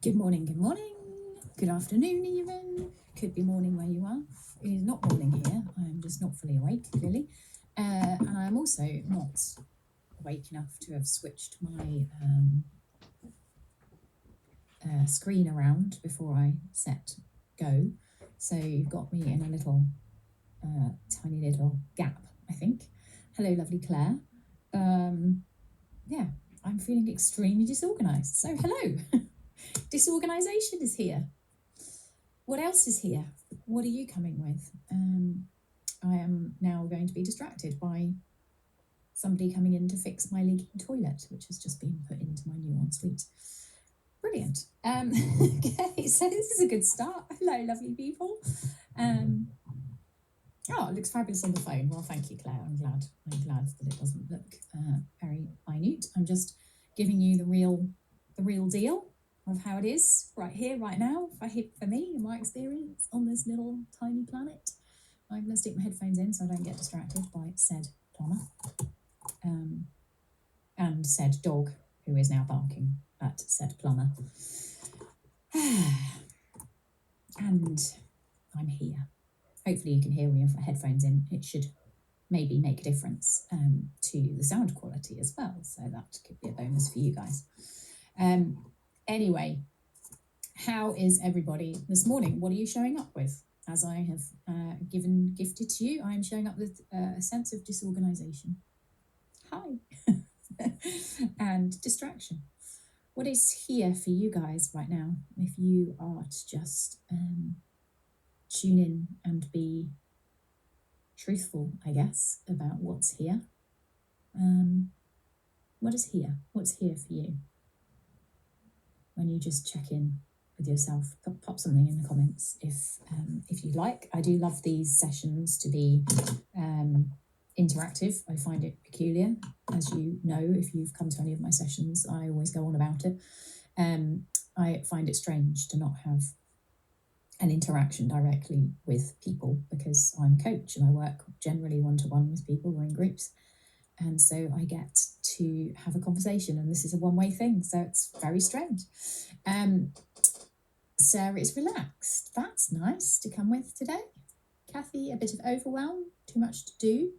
Good morning, good afternoon even, could be morning where you are. It is not morning here, I'm just not fully awake, clearly. And I'm also not awake enough to have switched my screen around before I set go. So you've got me in a little, tiny little gap, I think. Hello, lovely Claire. Yeah, I'm feeling extremely disorganised. So hello. Disorganisation is here. What else is here? What are you coming with? I am now going to be distracted by somebody coming in to fix my leaking toilet, which has just been put into my new ensuite. Brilliant. Okay, so this is a good start. Hello, lovely people. Oh, it looks fabulous on the phone. Well, thank you, Claire. I'm glad that it doesn't look very minute. I'm just giving you the real deal of how it is right here, right now, for me, in my experience on this little tiny planet. I'm going to stick my headphones in so I don't get distracted by said plumber and said dog who is now barking at said plumber. And I'm here. Hopefully you can hear me with my headphones in. It should maybe make a difference to the sound quality as well. So that could be a bonus for you guys. Anyway, how is everybody this morning? What are you showing up with? As I have gifted to you, I am showing up with a sense of disorganisation. Hi. And distraction. What is here for you guys right now? If you are to just tune in and be truthful, I guess, about what's here. What is here? What's here for you? When you just check in with yourself, pop something in the comments if you like. I do love these sessions to be interactive. I find it peculiar, as you know, if you've come to any of my sessions, I always go on about it. I find it strange to not have an interaction directly with people because I'm a coach and I work generally one-to-one with people or in groups. And so I get to have a conversation, and this is a one-way thing, so it's very strange. Sarah is relaxed. That's nice to come with today. Kathy, a bit of overwhelm, too much to do.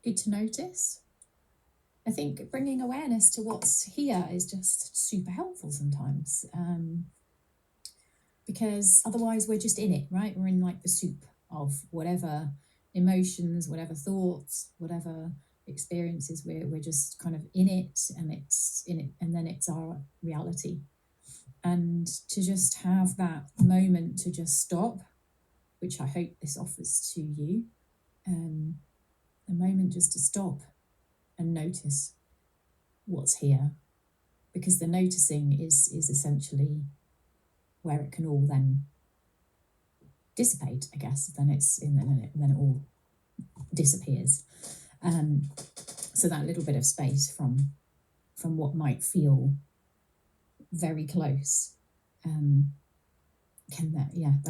Good to notice. I think bringing awareness to what's here is just super helpful sometimes, because otherwise we're just in it, right? We're in like the soup of whatever emotions, whatever thoughts, whatever experiences, we're just kind of in it, and it's in it, and then it's our reality. And to just have that moment to just stop, which I hope this offers to you, a moment just to stop and notice what's here, because the noticing is essentially where it can all then dissipate, I guess. Then it all disappears. So that little bit of space from what might feel very close, that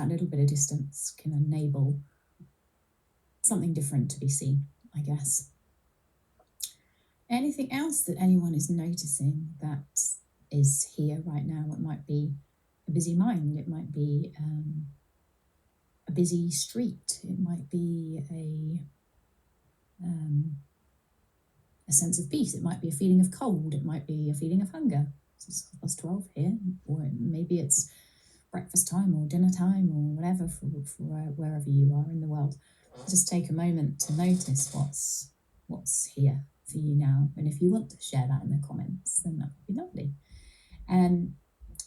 little bit of distance can enable something different to be seen, I guess. Anything else that anyone is noticing that is here right now? It might be a busy mind, it might be a busy street, it might be a sense of peace, it might be a feeling of cold, it might be a feeling of hunger. It's 12 here, or maybe it's breakfast time or dinner time or whatever for wherever you are in the world. Just take a moment to notice what's here for you now, and if you want to share that in the comments, then that would be lovely.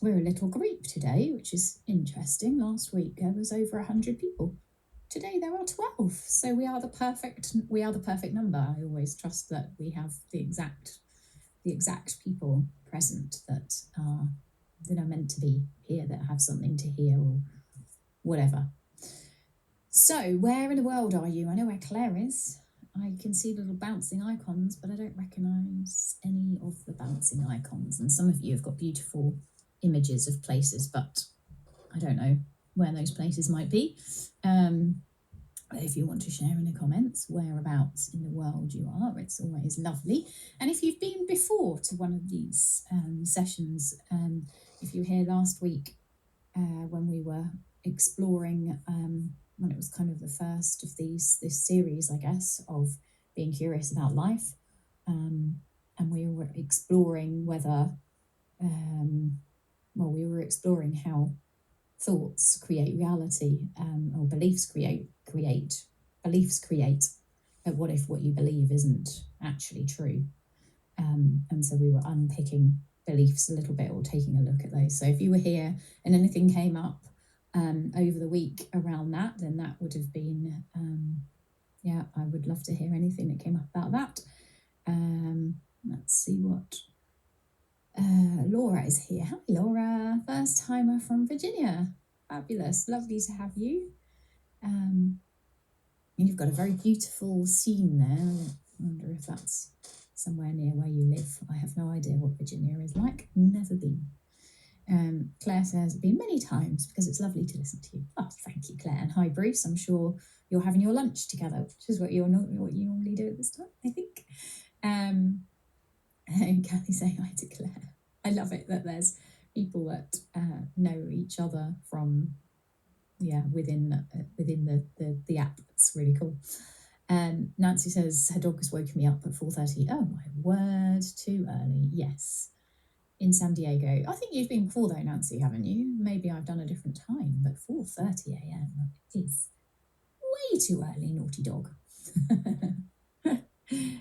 We're a little group today, which is interesting. Last week there was over 100 people. Today there are 12, so we are the perfect number. I always trust that we have the exact people present that are meant to be here, that have something to hear or whatever. So where in the world are you? I know where Claire is. I can see little bouncing icons, but I don't recognise any of the bouncing icons. And some of you have got beautiful images of places, but I don't know where those places might be. If you want to share in the comments whereabouts in the world you are, it's always lovely. And if you've been before to one of these sessions, If you were here last week when we were exploring, when it was kind of the first of this series, I guess, of being curious about life, and we were exploring whether, we were exploring how thoughts create reality, or beliefs create. But what if what you believe isn't actually true? And so we were unpicking beliefs a little bit, or taking a look at those. So if you were here and anything came up over the week around that, then that would have been, I would love to hear anything that came up about that. Let's see what. Laura is here. Hi, Laura. First timer from Virginia. Fabulous. Lovely to have you. And you've got a very beautiful scene there. I wonder if that's somewhere near where you live. I have no idea what Virginia is like. Never been. Claire says, been many times because it's lovely to listen to you. Oh, thank you, Claire. And hi, Bruce. I'm sure you're having your lunch together, which is what you normally do at this time, I think. And Kathy saying hi to Claire. I love it that there's people that know each other from within the app. It's really cool. Nancy says her dog has woken me up at 4:30. Oh my word, too early. Yes, in San Diego. I think you've been before though, Nancy, haven't you? Maybe I've done a different time, but 4:30 a.m. is way too early, naughty dog.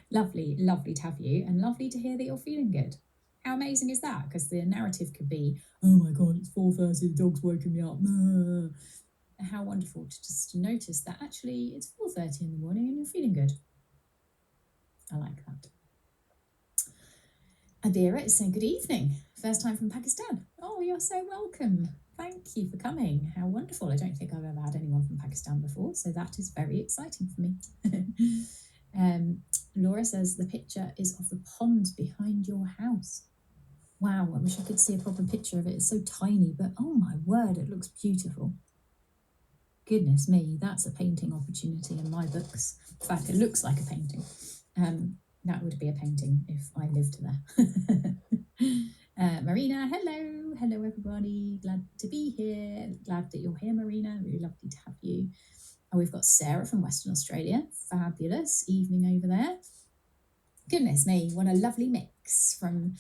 Lovely to have you, and lovely to hear that you're feeling good. How amazing is that? Because the narrative could be, oh my god, it's 4:30, the dog's woken me up. How wonderful to just notice that actually it's 4:30 in the morning and you're feeling good. I like that. Adira is saying good evening. First time from Pakistan. Oh, you're so welcome. Thank you for coming. How wonderful. I don't think I've ever had anyone from Pakistan before, so that is very exciting for me. Laura says the picture is of the pond behind your house. Wow, I wish I could see a proper picture of it. It's so tiny, but oh my word, it looks beautiful. Goodness me, that's a painting opportunity in my books. In fact, it looks like a painting. That would be a painting if I lived there. Marina, hello everybody. Glad to be here. Glad that you're here, Marina. Really lovely to have you. And we've got Sarah from Western Australia. Fabulous evening over there. Goodness me, what a lovely mix from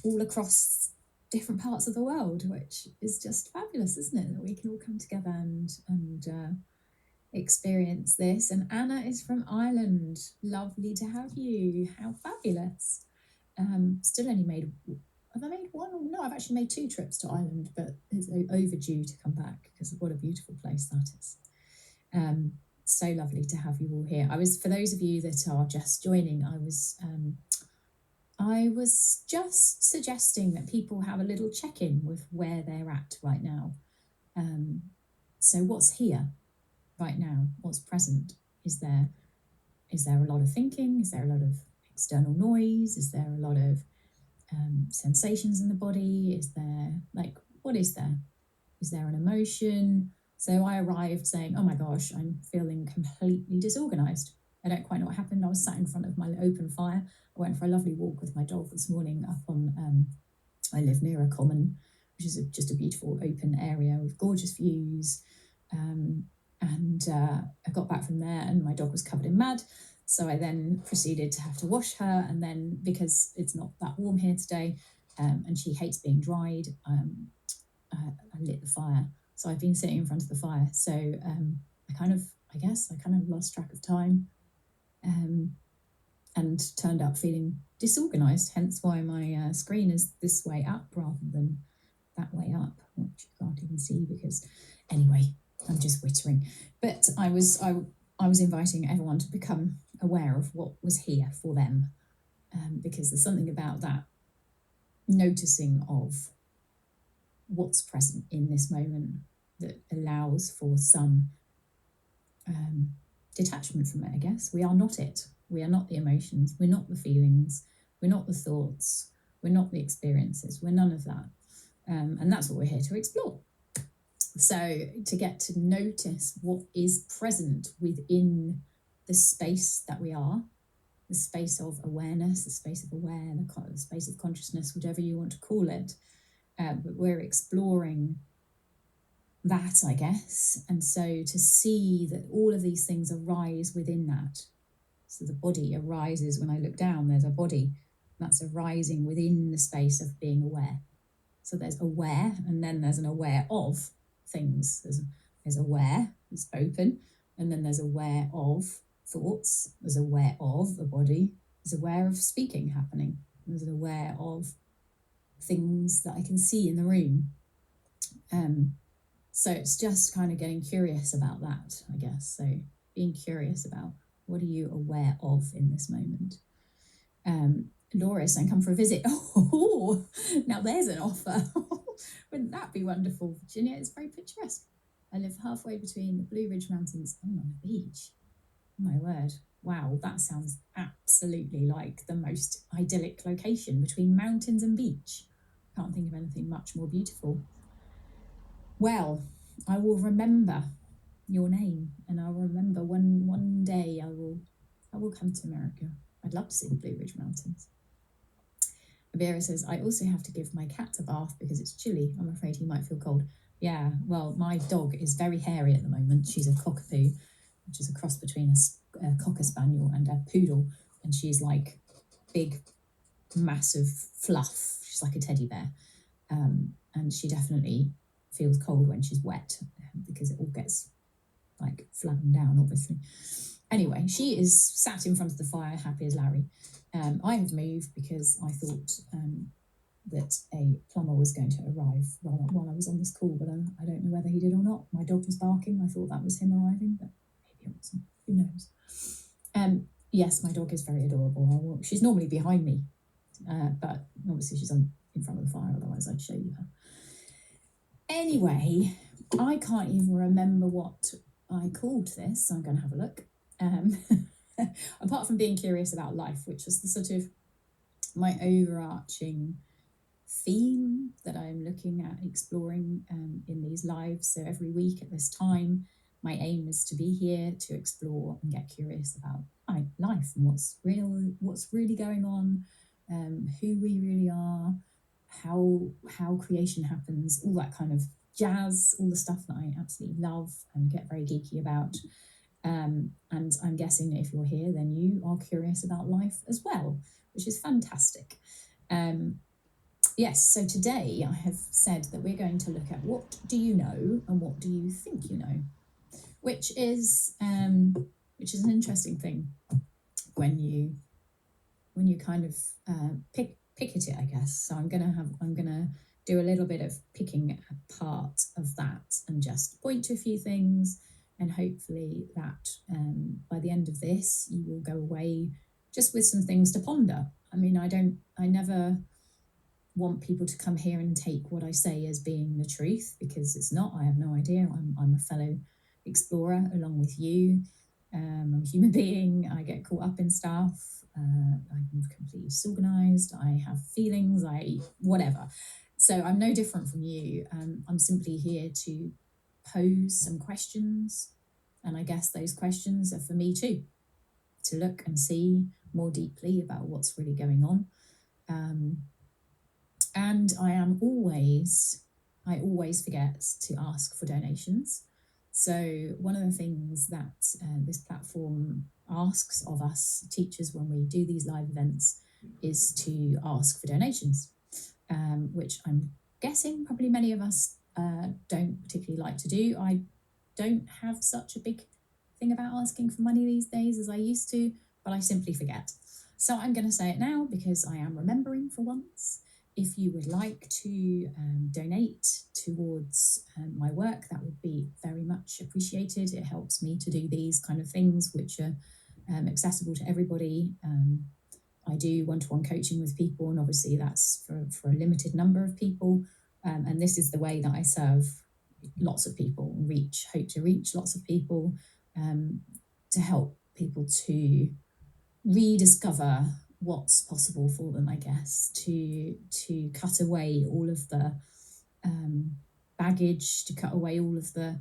all across different parts of the world, which is just fabulous, isn't it? That we can all come together and experience this. And Anna is from Ireland. Lovely to have you. How fabulous. Still only made, have I made one? No, I've actually made 2 trips to Ireland, but it's overdue to come back because of what a beautiful place that is. So lovely to have you all here. For those of you that are just joining, I was just suggesting that people have a little check-in with where they're at right now. So what's here right now? What's present? Is there a lot of thinking? Is there a lot of external noise? Is there a lot of sensations in the body? Is there, what is there? Is there an emotion? So I arrived saying, oh my gosh, I'm feeling completely disorganized. I don't quite know what happened. I was sat in front of my open fire. I went for a lovely walk with my dog this morning up on, I live near a common, which is just a beautiful open area with gorgeous views. I got back from there and my dog was covered in mud. So I then proceeded to have to wash her. And then because it's not that warm here today, and she hates being dried, I lit the fire. So I've been sitting in front of the fire. So I kind of lost track of time and turned up feeling disorganized, hence why my screen is this way up rather than that way up, which you can't even see because, anyway, I'm just wittering. But I was inviting everyone to become aware of what was here for them, because there's something about that noticing of what's present in this moment that allows for some detachment from it, I guess. We are not it. We are not the emotions. We're not the feelings. We're not the thoughts. We're not the experiences. We're none of that. And that's what we're here to explore. So to get to notice what is present within the space that we are, the space of awareness, the space of the space of consciousness, whatever you want to call it, but we're exploring that, I guess. And so to see that all of these things arise within that. So the body arises when I look down, there's a body that's arising within the space of being aware. So there's aware, and then there's an aware of things. There's aware, it's open, and then there's aware of thoughts, there's aware of the body, there's aware of speaking happening, there's an aware of things that I can see in the room. So it's just kind of getting curious about that, I guess. So being curious about what are you aware of in this moment. Laura is saying, come for a visit. Oh, now there's an offer. Wouldn't that be wonderful, Virginia? It's very picturesque. I live halfway between the Blue Ridge Mountains and on the beach. Oh my word. Wow, that sounds absolutely like the most idyllic location between mountains and beach. Can't think of anything much more beautiful. Well, I will remember your name, and I'll remember one day I will come to America. I'd love to see the Blue Ridge Mountains. Vera says, I also have to give my cat a bath because it's chilly. I'm afraid he might feel cold. Yeah, well, my dog is very hairy at the moment. She's a cockapoo, which is a cross between a cocker spaniel and a poodle. And she's like big, massive fluff. She's like a teddy bear. And she definitely feels cold when she's wet because it all gets like flattened down, obviously. Anyway, she is sat in front of the fire, happy as Larry. I have moved because I thought that a plumber was going to arrive while I was on this call, but I don't know whether he did or not. My dog was barking. I thought that was him arriving, but maybe it wasn't. Who knows? Yes, my dog is very adorable. She's normally behind me, but obviously she's in front of the fire, otherwise I'd show you her. Anyway, I can't even remember what I called this, so I'm going to have a look. Apart from being curious about life, which was the sort of my overarching theme that I'm looking at exploring in these lives. So every week at this time, my aim is to be here to explore and get curious about life and what's really going on, who we really are, how creation happens, all that kind of jazz, all the stuff that I absolutely love and get very geeky about. And I'm guessing that if you're here, then you are curious about life as well, which is fantastic. Yes, so today I have said that we're going to look at what do you know and what do you think you know, which is an interesting thing when you kind of pick at it, I guess. So I'm gonna do a little bit of picking apart of that and just point to a few things, and hopefully that by the end of this you will go away just with some things to ponder. I mean, I never want people to come here and take what I say as being the truth, because it's not. I have no idea. I'm a fellow explorer along with you. I'm a human being. I get caught up in stuff. I'm completely disorganized. I have feelings. Whatever. So I'm no different from you. I'm simply here to pose some questions, and I guess those questions are for me too, to look and see more deeply about what's really going on. And I always forget to ask for donations. So one of the things that this platform asks of us teachers when we do these live events is to ask for donations, which I'm guessing probably many of us don't particularly like to do. I don't have such a big thing about asking for money these days as I used to, but I simply forget. So I'm going to say it now because I am remembering for once. If you would like to donate towards my work, that would be very much appreciated. It helps me to do these kind of things which are accessible to everybody. I do one-to-one coaching with people, and obviously that's for a limited number of people. And this is the way that I serve lots of people, hope to reach lots of people, to help people to rediscover what's possible for them, I guess, to cut away all of the baggage, to cut away all of the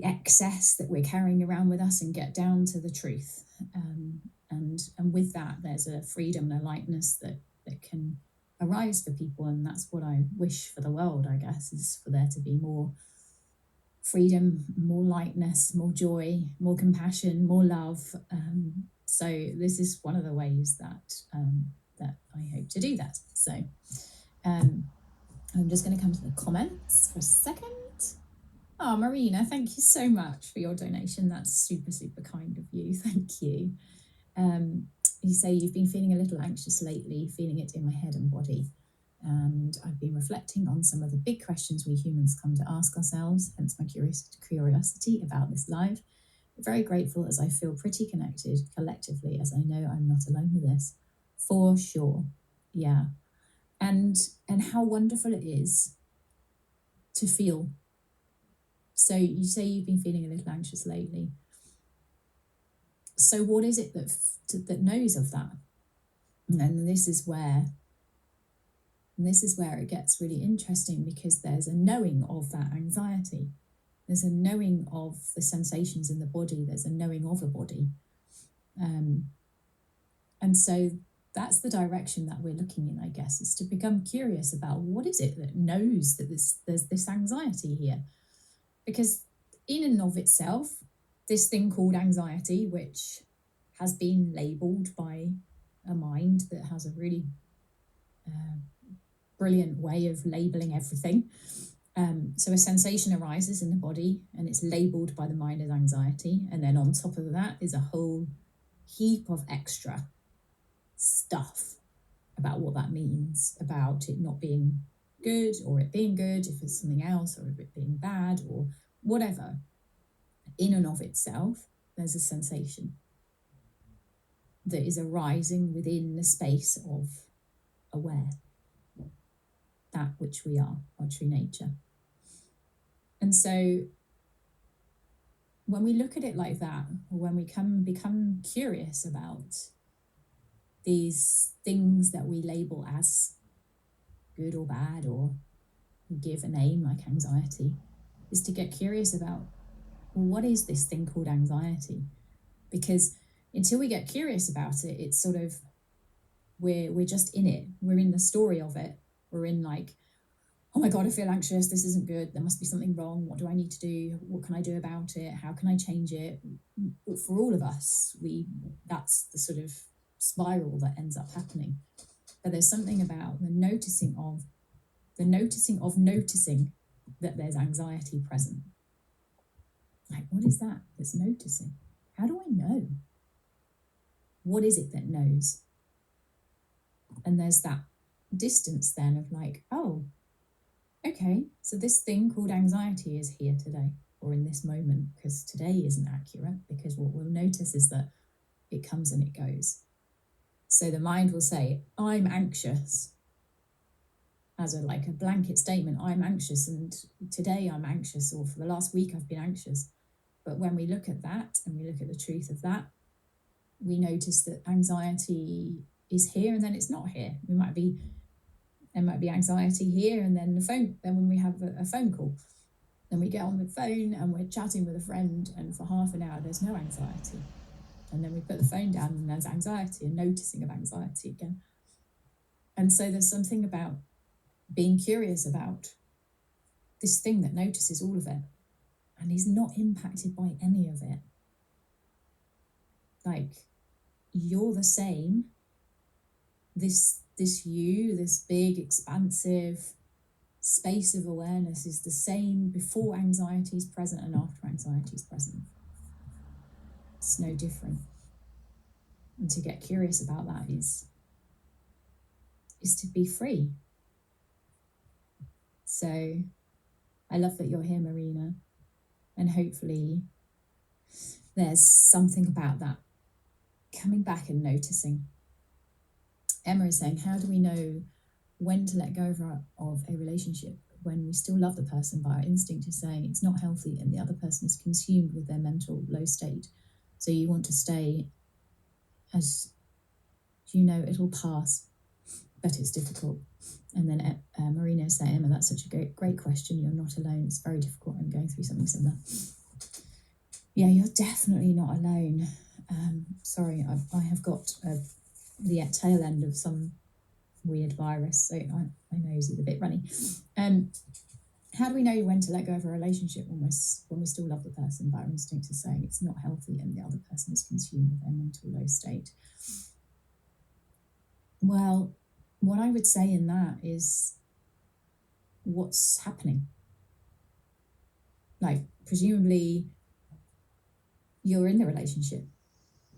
excess that we're carrying around with us and get down to the truth. And with that, there's a freedom and a lightness that can arise for people. And that's what I wish for the world, I guess, is for there to be more freedom, more lightness, more joy, more compassion, more love. So this is one of the ways that that I hope to do that. So I'm just going to come to the comments for a second. Oh, Marina, thank you so much for your donation. That's super, super kind of you. Thank you. You say you've been feeling a little anxious lately, feeling it in my head and body. And I've been reflecting on some of the big questions we humans come to ask ourselves, hence my curiosity about this live. I'm very grateful as I feel pretty connected collectively, as I know I'm not alone with this. For sure. Yeah. And how wonderful it is to feel. So you say you've been feeling a little anxious lately. So what is it that knows of that? And this is where it gets really interesting, because there's a knowing of that anxiety. There's a knowing of the sensations in the body. There's a knowing of a body. And so that's the direction that we're looking in, I guess, is to become curious about what is it that knows that there's this anxiety here. Because in and of itself, this thing called anxiety, which has been labelled by a mind that has a really brilliant way of labelling everything. So a sensation arises in the body and it's labelled by the mind as anxiety. And then on top of that is a whole heap of extra stuff about what that means, about it not being good or it being good, if it's something else, or if it being bad or whatever. In and of itself, there's a sensation that is arising within the space of aware, that which we are, our true nature. And so when we look at it like that, or when we become curious about these things that we label as good or bad, or give a name like anxiety, is to get curious about, well, what is this thing called anxiety? Because until we get curious about it, it's sort of, we're just in it. We're in the story of it. We're in like, oh my God, I feel anxious. This isn't good. There must be something wrong. What do I need to do? What can I do about it? How can I change it? For all of us, that's the sort of spiral that ends up happening. But there's something about the noticing of noticing that there's anxiety present. Like, what is that that's noticing? How do I know? What is it that knows? And there's that distance then of like, oh, okay, so this thing called anxiety is here today, or in this moment, because today isn't accurate, because what we'll notice is that it comes and it goes. So the mind will say, I'm anxious, as a blanket statement. I'm anxious, and today I'm anxious, or for the last week I've been anxious. But when we look at that and we look at the truth of that, we notice that anxiety is here and then it's not here. There might be anxiety here, and then when we have a phone call, then we get on the phone and we're chatting with a friend, and for half an hour there's no anxiety. And then we put the phone down and there's anxiety and noticing of anxiety again. And so there's something about being curious about this thing that notices all of it and is not impacted by any of it. Like, you're the same. This big, expansive space of awareness is the same before anxiety is present and after anxiety is present. It's no different. And to get curious about that is to be free. So I love that you're here, Marina, and hopefully there's something about that coming back and noticing. Emma is saying, how do we know when to let go of a relationship when we still love the person, but our instinct is saying it's not healthy and the other person is consumed with their mental low state? So you want to stay, as you know, it'll pass, but it's difficult. And then Marina is saying, Emma, that's such a great question. You're not alone. It's very difficult. I'm going through something similar. Yeah, you're definitely not alone. Sorry, I have got the tail end of some weird virus, so my nose is a bit runny. How do we know when to let go of a relationship when we still love the person, but our instinct is saying it's not healthy and the other person is consumed with their mental low state? Well, what I would say in that is what's happening. Like, presumably you're in the relationship,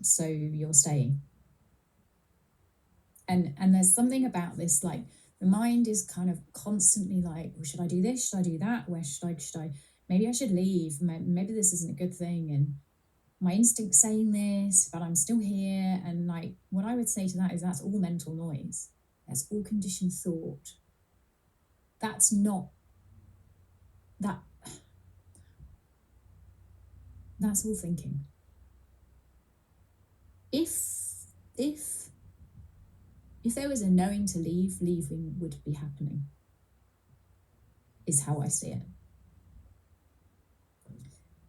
so you're staying. And there's something about this, like, the mind is kind of constantly like, well, should I do this? Should I do that? Where should I, maybe I should leave. Maybe this isn't a good thing. And my instinct's saying this, but I'm still here. And like, what I would say to that is that's all mental noise. That's all conditioned thought. That's all thinking. If there was a knowing to leave, leaving would be happening, is how I see it.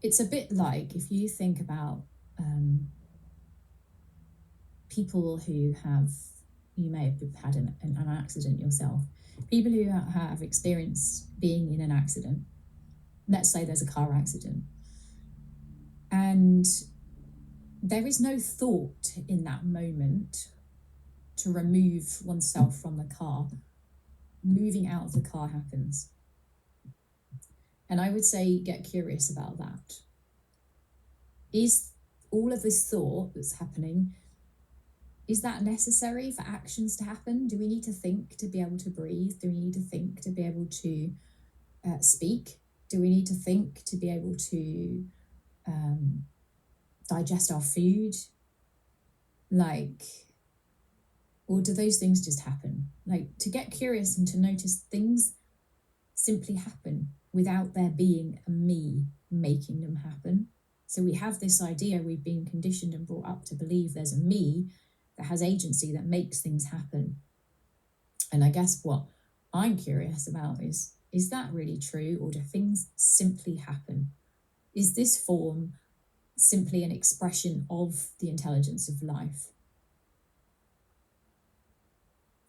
It's a bit like if you think about people who you may have had an accident yourself, people who have experienced being in an accident. Let's say there's a car accident, and there is no thought in that moment to remove oneself from the car. Moving out of the car happens. And I would say get curious about that. Is all of this thought that's happening, is that necessary for actions to happen? Do we need to think to be able to breathe? Do we need to think to be able to speak? Do we need to think to be able to digest our food? Or do those things just happen? Like, to get curious and to notice things simply happen without there being a me making them happen. So we have this idea, we've been conditioned and brought up to believe there's a me that has agency, that makes things happen. And I guess what I'm curious about is that really true, or do things simply happen? Is this form simply an expression of the intelligence of life?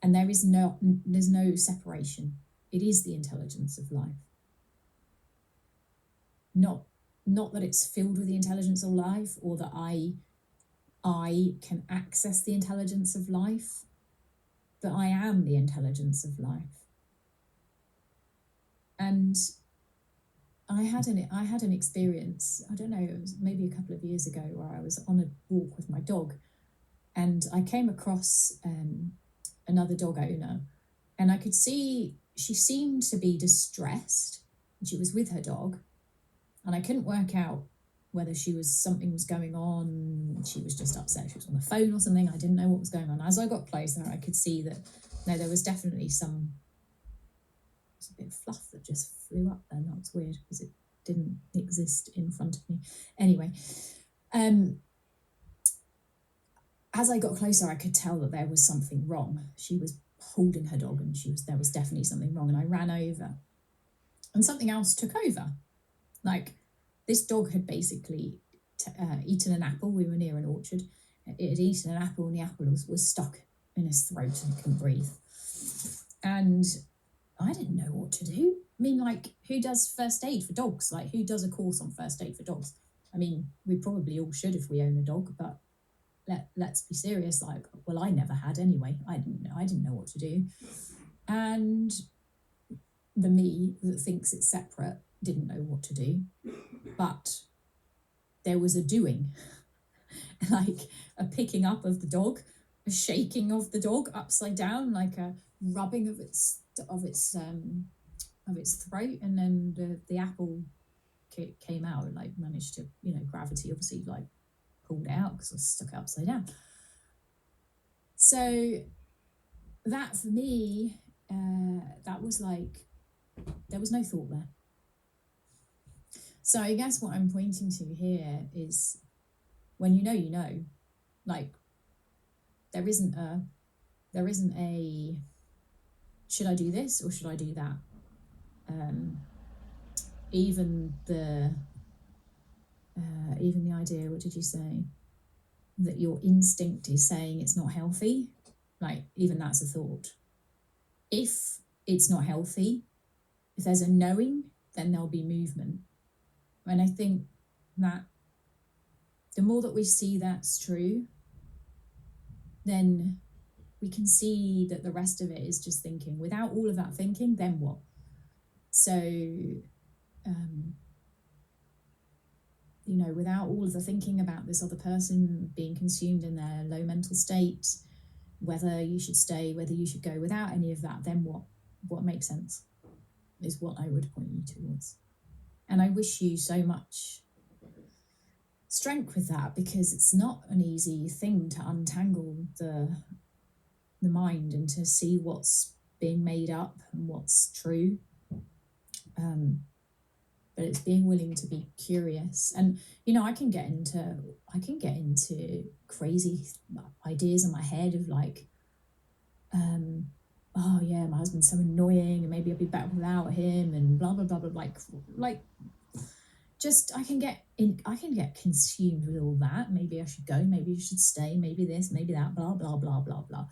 And there's no separation. It is the intelligence of life. Not that it's filled with the intelligence of life, or that I can access the intelligence of life, but I am the intelligence of life. And I had an experience, I don't know, it was maybe a couple of years ago, where I was on a walk with my dog, and I came across another dog owner, and I could see she seemed to be distressed. She was with her dog, and I couldn't work out whether something was going on. She was just upset. She was on the phone or something. I didn't know what was going on. As I got closer, I could see that there was definitely a bit of fluff that just flew up there. That's weird because it didn't exist in front of me. Anyway, as I got closer, I could tell that there was something wrong. She was holding her dog, and there was definitely something wrong. And I ran over, and something else took over. Like, this dog had basically eaten an apple. We were near an orchard. It had eaten an apple, and the apple was stuck in his throat and he couldn't breathe. And I didn't know what to do. I mean, like, who does first aid for dogs? Like, who does a course on first aid for dogs? I mean, we probably all should if we own a dog, but let's be serious. Like, well, I never had anyway. I didn't know what to do. And the me that thinks it's separate didn't know what to do. But there was a doing, like a picking up of the dog, a shaking of the dog upside down, like a rubbing of its throat, and then the apple came out and like managed to, gravity obviously like pulled it out because I stuck it upside down. So that for me, that was like, there was no thought there. So I guess what I'm pointing to here is, when you know, like, there isn't a should I do this or should I do that? Even the idea, what did you say? That your instinct is saying it's not healthy. Like, even that's a thought. if it's not healthy, if there's a knowing, then there'll be movement. And I think that the more that we see that's true, then we can see that the rest of it is just thinking. Without all of that thinking, then what? So, without all of the thinking about this other person being consumed in their low mental state, whether you should stay, whether you should go, without any of that, then what? What makes sense is what I would point you towards. And I wish you so much strength with that, because it's not an easy thing to untangle the mind and to see what's being made up and what's true. But it's being willing to be curious. And I can get into crazy ideas in my head of like, oh yeah, my husband's so annoying and maybe I'll be better without him and blah blah blah blah, like just I can get consumed with all that. Maybe I should go, maybe you should stay, maybe this, maybe that, blah blah blah blah blah.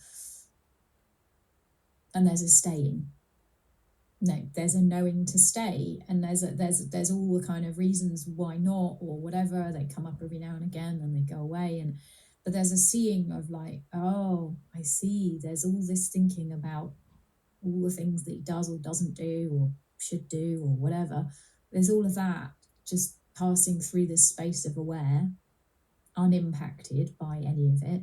And there's a staying. No, there's a knowing to stay, and there's all the kind of reasons why not, or whatever. They come up every now and again and they go away, but there's a seeing of like, oh, I see, there's all this thinking about all the things that he does or doesn't do or should do or whatever. There's all of that just passing through this space of aware, unimpacted by any of it.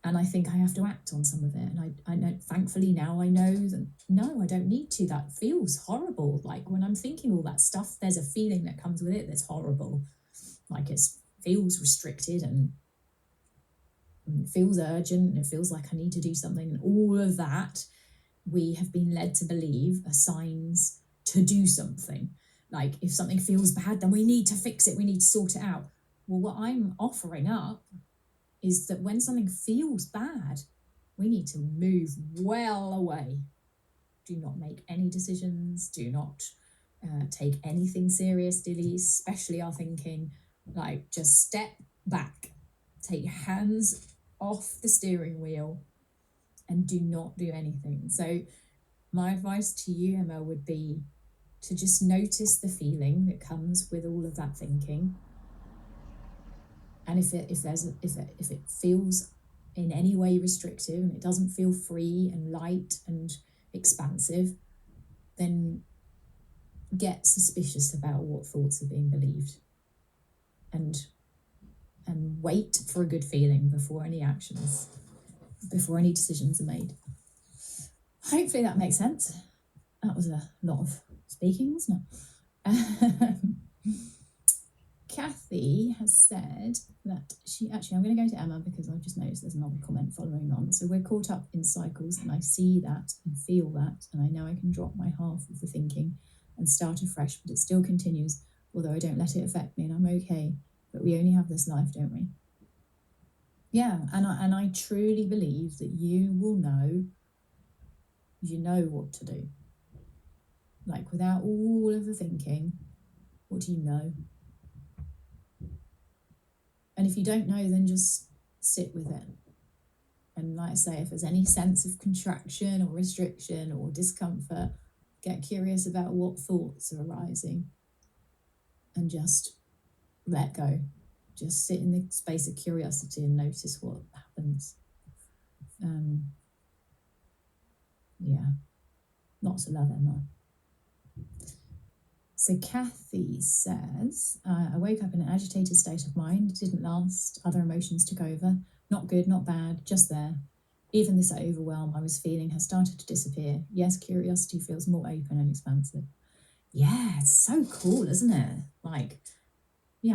And I think I have to act on some of it. And I know, thankfully now I know that, no, I don't need to. That feels horrible. Like when I'm thinking all that stuff, there's a feeling that comes with it that's horrible. Like it feels restricted and it feels urgent and it feels like I need to do something. And all of that, we have been led to believe, are signs to do something. Like if something feels bad, then we need to fix it. We need to sort it out. Well, what I'm offering up is that when something feels bad, we need to move well away. Do not make any decisions. Do not take anything seriously, especially our thinking. Like just step back, take your hands off the steering wheel and do not do anything. So my advice to you, Emma, would be to just notice the feeling that comes with all of that thinking. And if it feels in any way restrictive and it doesn't feel free and light and expansive, then get suspicious about what thoughts are being believed, and wait for a good feeling before any decisions are made. Hopefully that makes sense. That was a lot of speaking, wasn't it? Kathy has said that I'm going to go to Emma because I've just noticed there's another comment following on. So we're caught up in cycles and I see that and feel that, and I know I can drop my half of the thinking and start afresh, but it still continues, although I don't let it affect me and I'm okay. But we only have this life, don't we? Yeah, and I truly believe that you will know what to do. Like without all of the thinking, what do you know? And if you don't know, then just sit with it. And like I say, if there's any sense of contraction or restriction or discomfort, get curious about what thoughts are arising and just let go. Just sit in the space of curiosity and notice what happens. Lots of love, Emma. So Kathy says, I woke up in an agitated state of mind. It didn't last. Other emotions took over. Not good, not bad, just there. Even this overwhelm I was feeling has started to disappear. Yes, curiosity feels more open and expansive. Yeah, it's so cool, isn't it? Like,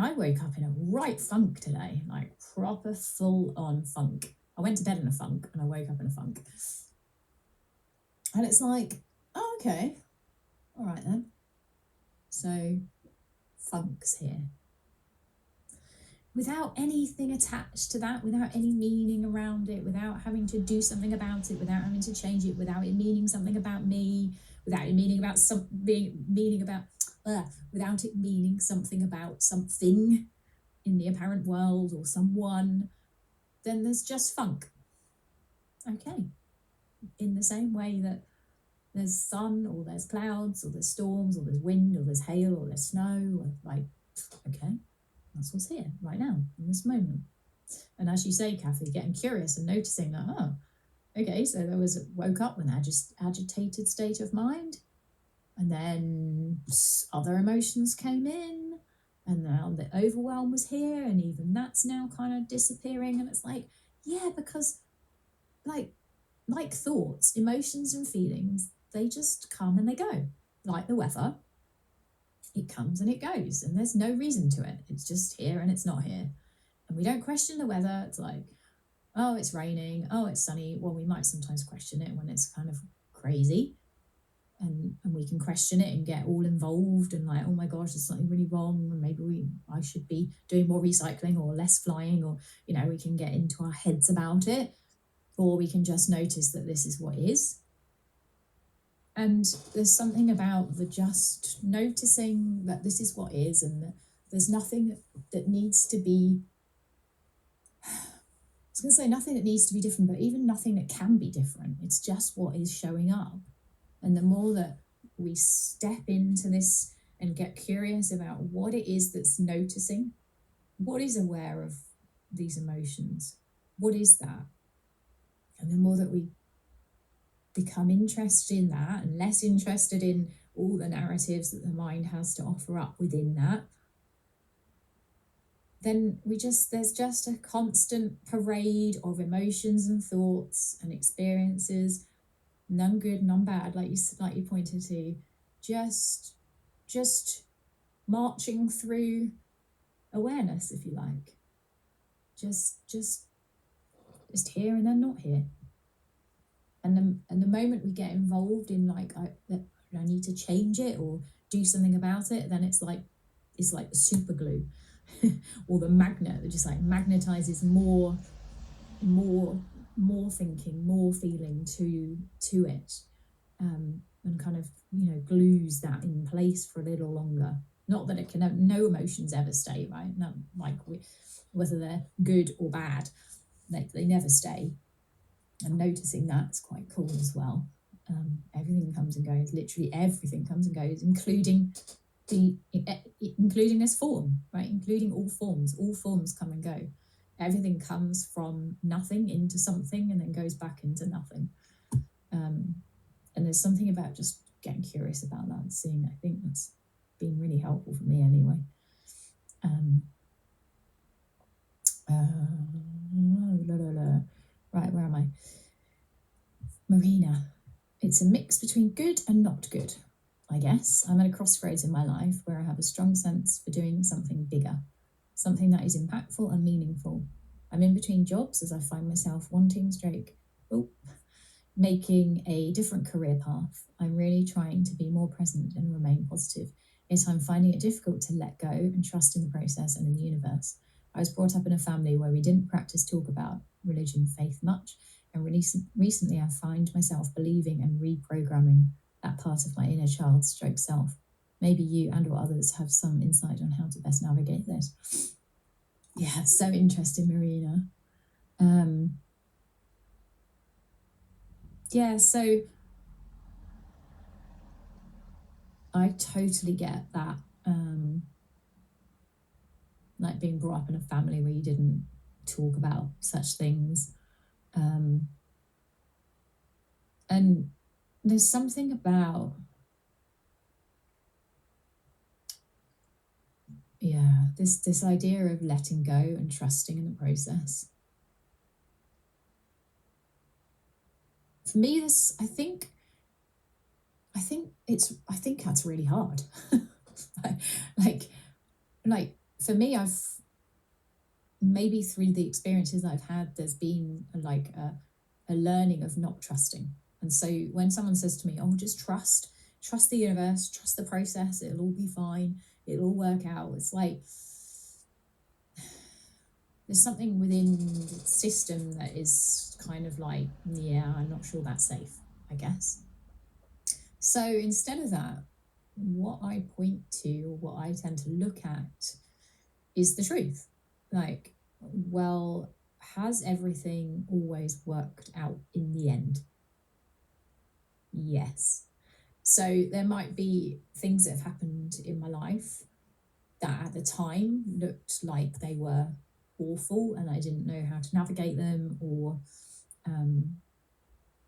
I woke up in a right funk today, like proper full-on funk. I went to bed in a funk and I woke up in a funk. And it's like, oh, okay. All right then. So, funk's here. Without anything attached to that, without any meaning around it, without having to do something about it, without having to change it, without it meaning something about me, without it meaning about without it meaning something about something in the apparent world or someone, then there's just funk. Okay. in the same way that there's sun or there's clouds or there's storms or there's wind or there's hail or there's snow, or like, okay, that's what's here right now in this moment. And as you say, Kathy, getting curious and noticing that, oh, okay, so there was woke up with an agitated state of mind, and then other emotions came in, and now the overwhelm was here, and even that's now kind of disappearing. And it's like, yeah, because like thoughts, emotions and feelings, they just come and they go. Like the weather, it comes and it goes, and there's no reason to it. It's just here and it's not here. And we don't question the weather. It's like, oh, it's raining, oh, it's sunny. Well, we might sometimes question it when it's kind of crazy, and we can question it and get all involved and like, oh my gosh, there's something really wrong, and maybe I should be doing more recycling or less flying, or we can get into our heads about it, or we can just notice that this is what is. And there's something about the just noticing that this is what is, and that there's nothing that needs to be, I was going to say nothing that needs to be different, but even nothing that can be different. It's just what is showing up. And the more that we step into this and get curious about what it is that's noticing, what is aware of these emotions, what is that? And the more that we become interested in that and less interested in all the narratives that the mind has to offer up within that, then there's just a constant parade of emotions and thoughts and experiences, none good, none bad, like you pointed to, just marching through awareness, if you like, just here and then not here. And the moment we get involved in like I need to change it or do something about it, then it's like the super glue or the magnet that just like magnetizes more thinking, more feeling to it, and kind of glues that in place for a little longer. Not that it can have, no emotions ever stay, right? Not like whether they're good or bad, they never stay. And noticing that's quite cool as well. Everything comes and goes. Literally everything comes and goes, including this form, right? Including all forms. All forms come and go. Everything comes from nothing into something and then goes back into nothing. And there's something about just getting curious about that and seeing. I think that's been really helpful for me anyway. Right, where am I? Marina. It's a mix between good and not good, I guess. I'm at a crossroads in my life where I have a strong sense for doing something bigger, something that is impactful and meaningful. I'm in between jobs as I find myself making a different career path. I'm really trying to be more present and remain positive, yet I'm finding it difficult to let go and trust in the process and in the universe. I was brought up in a family where we didn't practice talk about religion, faith much, and recently I find myself believing and reprogramming that part of my inner child stroke self. Maybe you and or others have some insight on how to best navigate this. Yeah, it's so interesting, Marina. Yeah, so I totally get that. Like being brought up in a family where you didn't talk about such things. And there's something about, this idea of letting go and trusting in the process. For me, I think that's really hard. like for me, I've maybe through the experiences I've had, there's been like a learning of not trusting. And so when someone says to me, oh, just trust the universe, trust the process, it'll all be fine, it'll all work out, it's like there's something within the system that is kind of like, yeah, I'm not sure that's safe, I guess. So instead of that, what I point to, or what I tend to look at, is the truth. Like, well, has everything always worked out in the end? Yes. So there might be things that have happened in my life that at the time looked like they were awful and I didn't know how to navigate them, or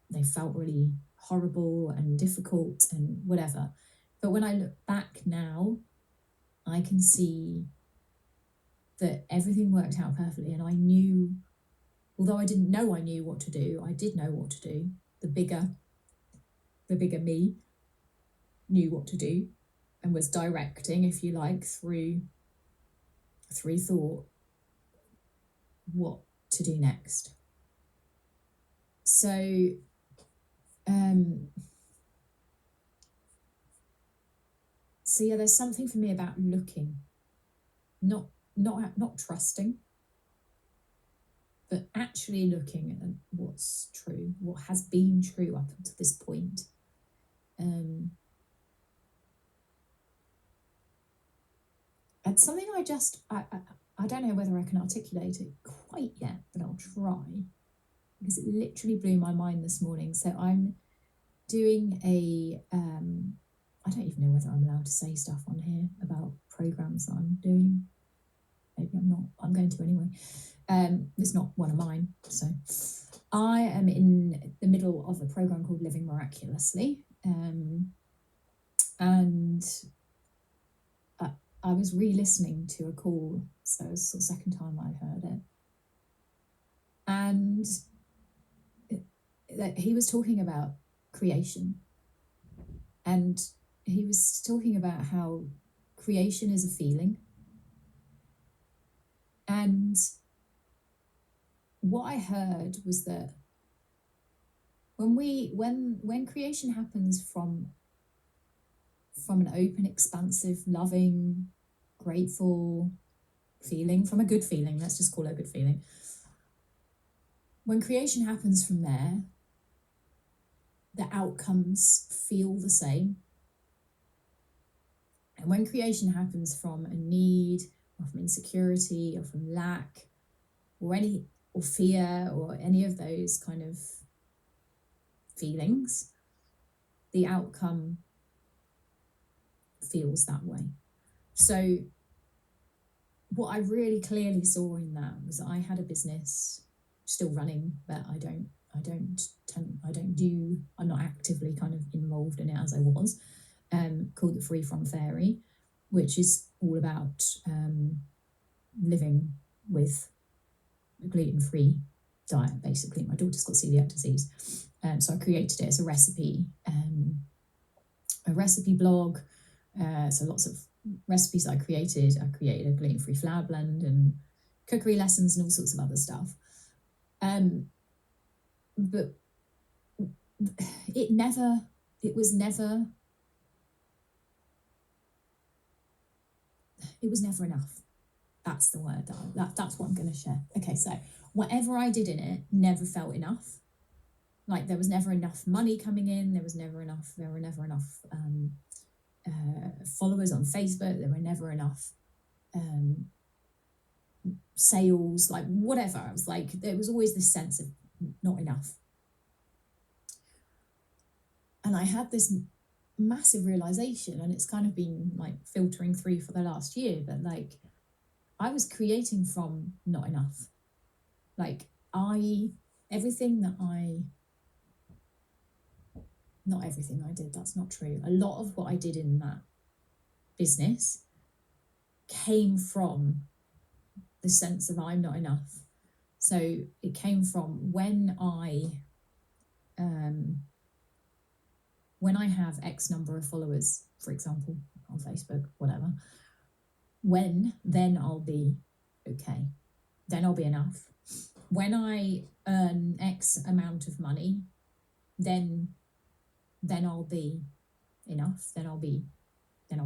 they felt really horrible and difficult and whatever. But when I look back now, I can see that everything worked out perfectly, and I knew, although I didn't know I knew what to do, I did know what to do. The bigger me knew what to do and was directing, if you like, through thought, what to do next. So yeah, there's something for me about looking, not trusting, but actually looking at what's true, what has been true up until this point. And something I don't know whether I can articulate it quite yet, but I'll try, because it literally blew my mind this morning. So I'm doing I don't even know whether I'm allowed to say stuff on here about programs that I'm doing. Maybe I'm not. I'm going to anyway. It's not one of mine. So I am in the middle of a program called Living Miraculously. And I was re-listening to a call, so it's the second time I'd heard it. And he was talking about creation. And he was talking about how creation is a feeling. And what I heard was that when creation happens from an open, expansive, loving, grateful feeling, from a good feeling, let's just call it a good feeling. When creation happens from there, the outcomes feel the same. And when creation happens from a need, or from insecurity, or from lack, or fear, or any of those kind of feelings, the outcome feels that way. So what I really clearly saw in that was I had a business still running, but I'm not actively kind of involved in it as I was, called the Free From Fairy, which is all about living with a gluten-free diet, basically. My daughter's got celiac disease. So I created it as a recipe blog. So lots of recipes I created. I created a gluten-free flour blend and cookery lessons and all sorts of other stuff. But it was never enough. That's the word. That's what I'm going to share. Okay, so whatever I did in it never felt enough. Like there was never enough money coming in. There were never enough followers on Facebook. There were never enough sales, like whatever. I was like, there was always this sense of not enough. And I had this massive realization, and it's kind of been like filtering through for the last year, but like I was creating from not enough. Like not everything I did, that's not true. A lot of what I did in that business came from the sense of I'm not enough. So it came from when I have X number of followers, for example, on Facebook, whatever, then I'll be okay. Then I'll be enough. When I earn X amount of money, then I'll be enough. Then I'll be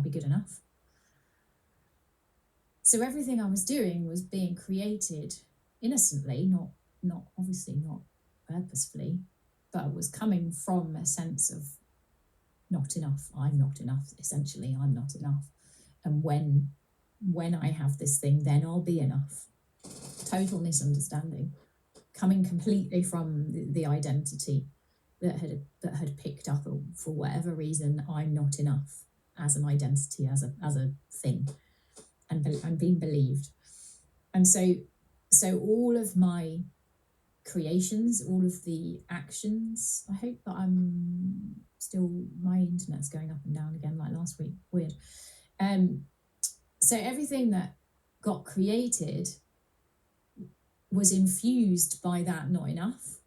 good enough. So everything I was doing was being created innocently, not obviously not purposefully, but it was coming from a sense of not enough. I'm not enough. Essentially, I'm not enough. And when I have this thing, then I'll be enough. Total misunderstanding, coming completely from the identity. that had picked up, for whatever reason, I'm not enough as an identity, as a thing, and being believed. And so all of my creations, all of the actions, I hope that I'm still, my internet's going up and down again like last week, weird. So everything that got created was infused by that not enough,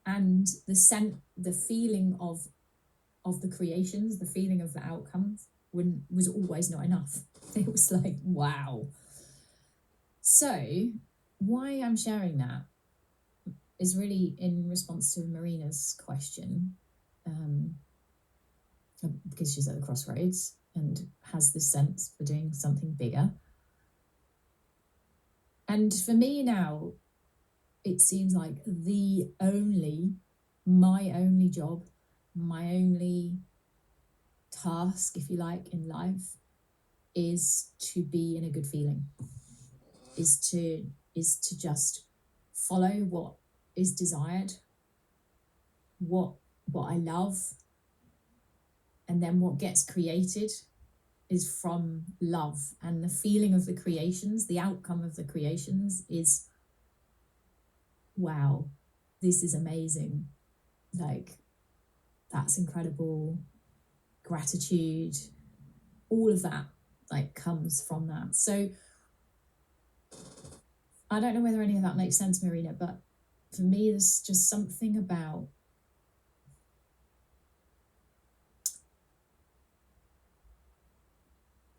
and the feeling of the creations, the feeling of the outcomes was always not enough. It was like, wow. So why I'm sharing that is really in response to Marina's question, because she's at the crossroads and has this sense for doing something bigger. And for me now, it seems like my only job, my only task, if you like, in life is to be in a good feeling, is to just follow what is desired, what I love, and then what gets created is from love. And the feeling of the creations, the outcome of the creations is, wow, this is amazing. Like, that's incredible. Gratitude, all of that like comes from that. So I don't know whether any of that makes sense, Marina, but for me, there's just something about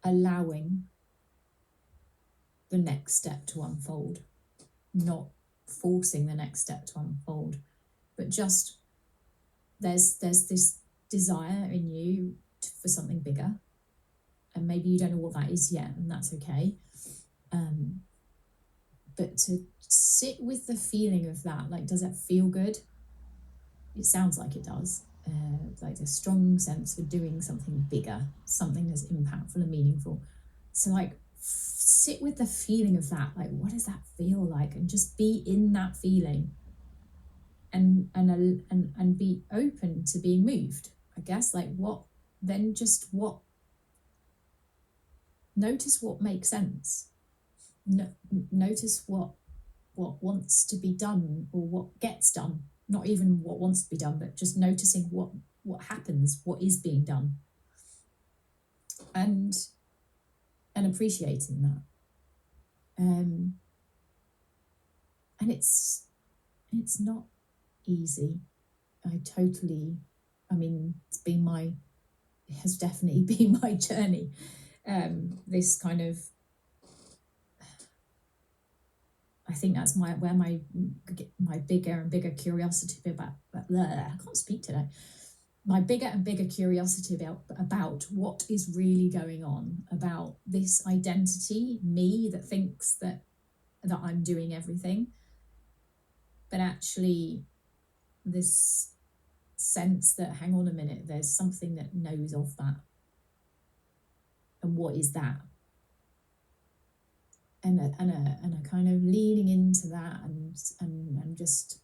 allowing the next step to unfold, not forcing the next step to unfold, but just there's this desire in you for something bigger, and maybe you don't know what that is yet, and that's okay. But to sit with the feeling of that, like, does it feel good? It sounds like it does. Like a strong sense for doing something bigger, something that's impactful and meaningful. So like sit with the feeling of that, like what does that feel like, and just be in that feeling, and be open to being moved, I guess. Like notice what makes sense. Notice what wants to be done, or what gets done. Not even what wants to be done, but just noticing what happens, what is being done, and appreciating that. And it's not easy. It's has definitely been my journey. This kind of, I think that's where my bigger and bigger curiosity about, I can't speak today. My bigger and bigger curiosity about what is really going on, about this identity, me that thinks that I'm doing everything, but actually this sense that, hang on a minute, there's something that knows of that. And what is that? And a kind of leaning into that, and just,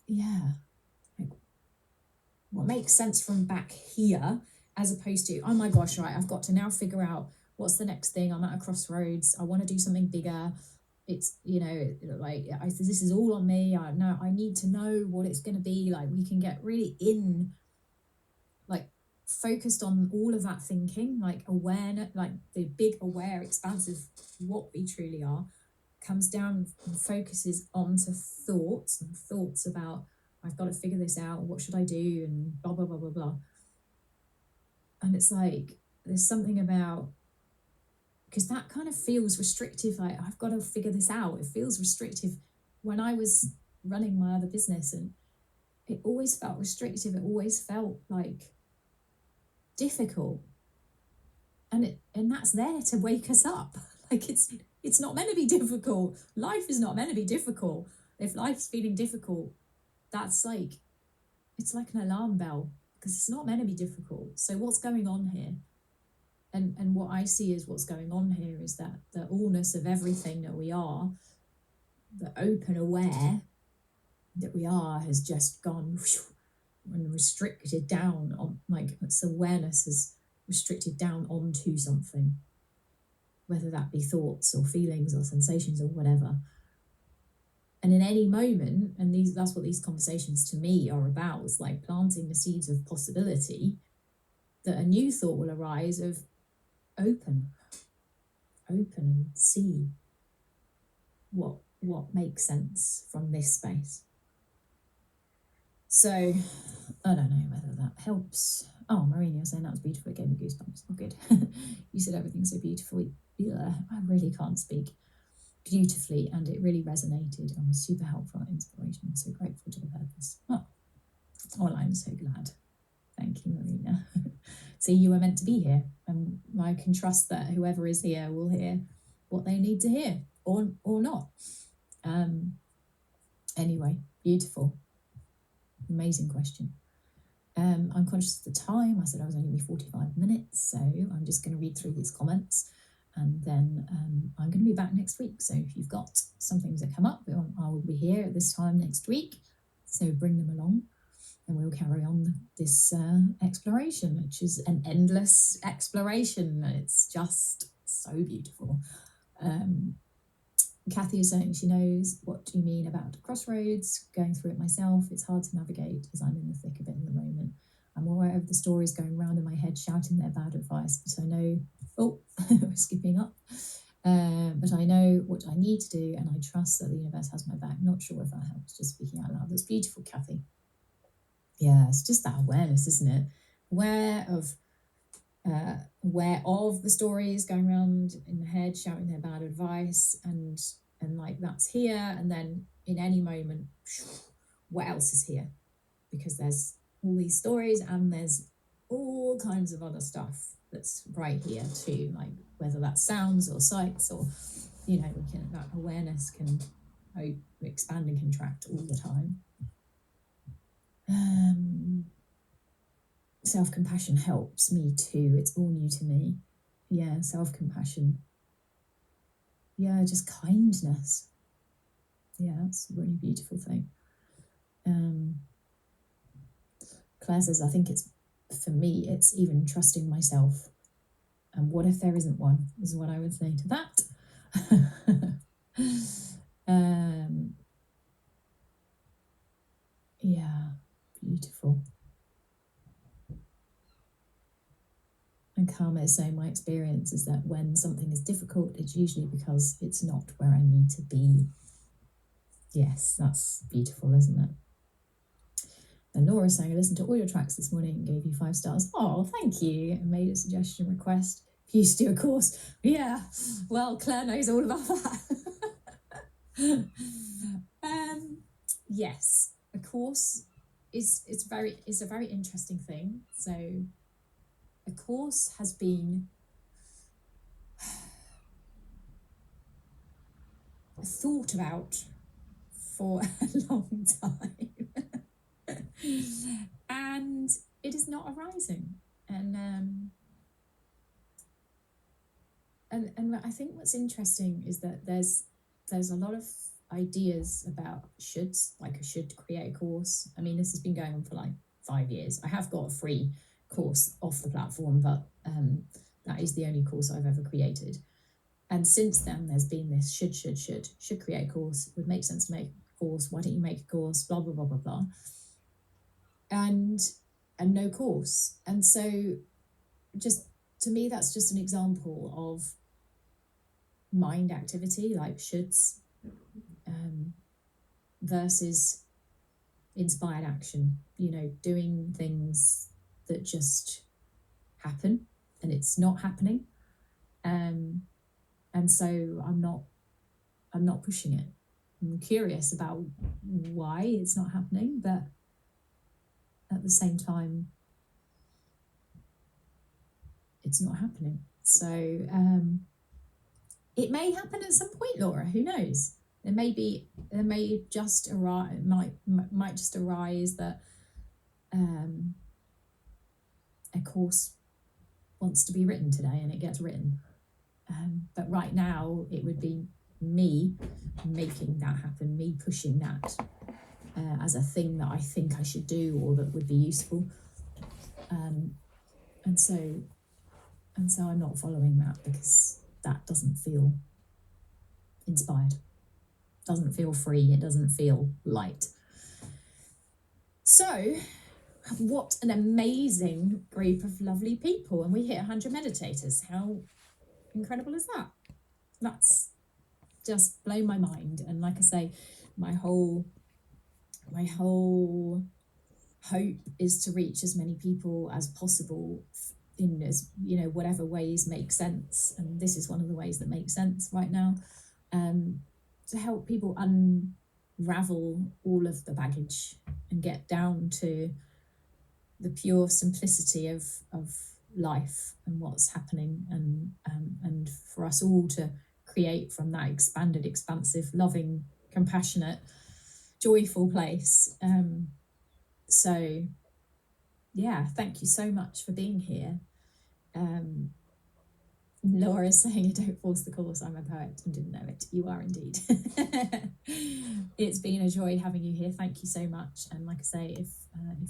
yeah, like what makes sense from back here, as opposed to, oh my gosh, right, I've got to now figure out what's the next thing. I'm at a crossroads. I want to do something bigger. It's, this is all on me. I need to know what it's going to be. Like, we can get really focused on all of that thinking, like awareness, like the big aware expanse of what we truly are, comes down and focuses onto thoughts about, I've got to figure this out, what should I do, and blah blah blah blah blah. And it's like, there's something about, because that kind of feels restrictive, like I've got to figure this out. It feels restrictive. When I was running my other business, and it always felt restrictive, it always felt like difficult, and that's there to wake us up. Like, it's not meant to be difficult. Life is not meant to be difficult. If life's feeling difficult, that's like, it's like an alarm bell, because it's not meant to be difficult. So what's going on here? And what I see is, what's going on here is that the allness of everything that we are, the open aware, that we are has just gone and restricted down on, like, its awareness has restricted down onto something, whether that be thoughts or feelings or sensations or whatever. And in any moment, and that's what these conversations to me are about, is like planting the seeds of possibility, that a new thought will arise of open and see what makes sense from this space. So I don't know whether that helps. Oh, Marina, you're saying that was beautiful. It gave me goosebumps. Oh, good. You said everything's so beautiful. Yeah, I really can't speak beautifully, and it really resonated and was super helpful and inspirational. I'm so grateful to the purpose. Oh, well, I'm so glad. Thank you, Marina. See, you were meant to be here, and I can trust that whoever is here will hear what they need to hear, or not. Anyway, beautiful. Amazing question. I'm conscious of the time. I said I was only going to be 45 minutes, so I'm just going to read through these comments, and then I'm going to be back next week. So if you've got some things that come up, I will be here at this time next week, so bring them along, and we'll carry on this exploration, which is an endless exploration. It's just so beautiful. Kathy is saying she knows what you mean about crossroads, going through it myself. It's hard to navigate as I'm in the thick of it in the moment. I'm aware of the stories going round in my head shouting their bad advice, but I know, skipping up, but I know what I need to do, and I trust that the universe has my back. Not sure if that helps, just speaking out loud. That's beautiful, Kathy. Yeah, it's just that awareness, isn't it? Aware of the stories going around in the head shouting their bad advice, and like that's here, and then in any moment, what else is here? Because there's all these stories, and there's all kinds of other stuff that's right here too, like whether that's sounds or sights, or that awareness can expand and contract all the time. Self-compassion helps me too. It's all new to me. Yeah, self-compassion. Yeah, just kindness. Yeah, that's a really beautiful thing. Claire says, I think for me, it's even trusting myself. And what if there isn't one, is what I would say to that. Yeah, beautiful. And Karma is saying, my experience is that when something is difficult, it's usually because it's not where I need to be. Yes, that's beautiful, isn't it? And Laura's saying, I listened to all your tracks this morning and gave you 5 stars. Oh, thank you. And made a suggestion request for you to do a course. Yeah, well, Claire knows all about that. Yes, a course is a very interesting thing. So a course has been thought about for a long time. And it is not arising. And I think what's interesting is that there's a lot of ideas about shoulds, like I should create a course. I mean, this has been going on for like 5 years. I have got a free course off the platform, but that is the only course I've ever created. And since then, there's been this should create a course, would make sense to make a course, why don't you make a course, blah, blah, blah, blah, blah. And no course. And so just to me, that's just an example of mind activity, like shoulds, versus inspired action, doing things that just happen, and it's not happening. And so I'm not pushing it. I'm curious about why it's not happening, but at the same time, it's not happening. So it may happen at some point, Laura. Who knows? There may just arise. Might just arise that a course wants to be written today, and it gets written. But right now, it would be me making that happen, me pushing that. as a thing that I think I should do or that would be useful. And so I'm not following that because that doesn't feel inspired, doesn't feel free, it doesn't feel light. So what an amazing group of lovely people, and we hit 100 meditators. How incredible is that? That's just blown my mind. And like I say, my whole hope is to reach as many people as possible in, as whatever ways make sense, and this is one of the ways that makes sense right now, to help people unravel all of the baggage and get down to the pure simplicity of life and what's happening, and for us all to create from that expanded, expansive, loving, compassionate, joyful place. So yeah, thank you so much for being here. Laura's saying, don't force the course, I'm a poet and didn't know it. You are indeed. It's been a joy having you here. Thank you so much. And like I say, if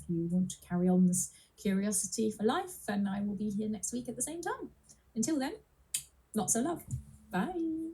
you want to carry on this curiosity for life, then I will be here next week at the same time. Until then, lots of love. Bye.